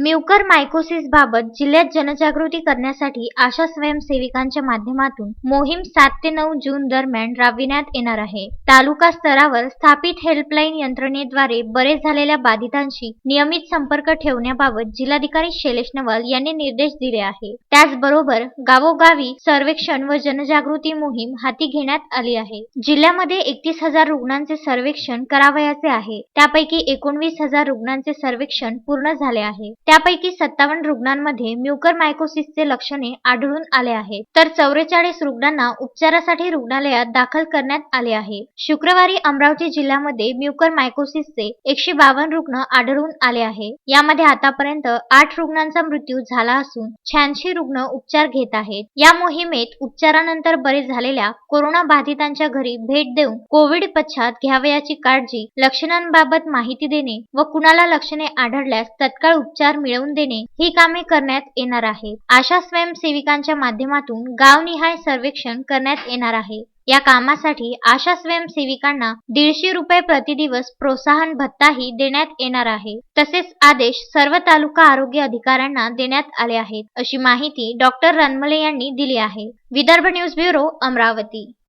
Mucormycosis बाबत जिल्ह्यात जनजागृती करण्यासाठी आशा स्वयंसेविकांच्या माध्यमातून मोहीम 7 ते 9 जून दरम्यान राबविण्यात येणार आहे. तालुका स्तरावर स्थापित हेल्पलाईन यंत्रणेद्वारे बरे झालेल्या बाधितांशी नियमित संपर्क ठेवण्याबाबत जिल्हाधिकारी शैलेश नवाल यांनी निर्देश दिले आहे. त्याचबरोबर गावोगावी सर्वेक्षण व जनजागृती मोहीम हाती घेण्यात आली आहे. जिल्ह्यामध्ये 31,000 रुग्णांचे सर्वेक्षण करावयाचे आहे. त्यापैकी 19,000 रुग्णांचे सर्वेक्षण पूर्ण झाले आहे. त्यापैकी 57 रुग्णांमध्ये म्युकरमायकोसिसचे लक्षणे आढळून आले आहेत, तर 44 रुग्णांना उपचारासाठी रुग्णालयात दाखल करण्यात आले आहे. शुक्रवारी अमरावती जिल्ह्यामध्ये म्युकरमायकोसिसचे 152 रुग्ण आढळून आले आहे. यामध्ये आतापर्यंत 8 रुग्णांचा मृत्यू झाला असून 86 रुग्ण उपचार घेत आहेत. या मोहिमेत उपचारानंतर बरे झालेल्या कोरोना बाधितांच्या घरी भेट देऊन कोविड पश्चात घ्यावयाची काळजी, लक्षणांबाबत माहिती देणे व कुणाला लक्षणे आढळल्यास तत्काळ उपचार मिळवून देणे ही कामे करण्यात येणार आहेत. आशा स्वयंसेविकांच्या माध्यमातून गावनिहाय सर्वेक्षण करण्यात येणार आहे. या कामासाठी आशा स्वयंसेविकांना 150 रुपये प्रतिदिवस प्रोत्साहन भत्ताही देण्यात येणार आहे. तसेच आदेश सर्व तालुका आरोग्य अधिकाऱ्यांना देण्यात आले आहेत, अशी माहिती डॉ. रणमले यांनी दिली आहे. Vidarbha news bureau, Amravati.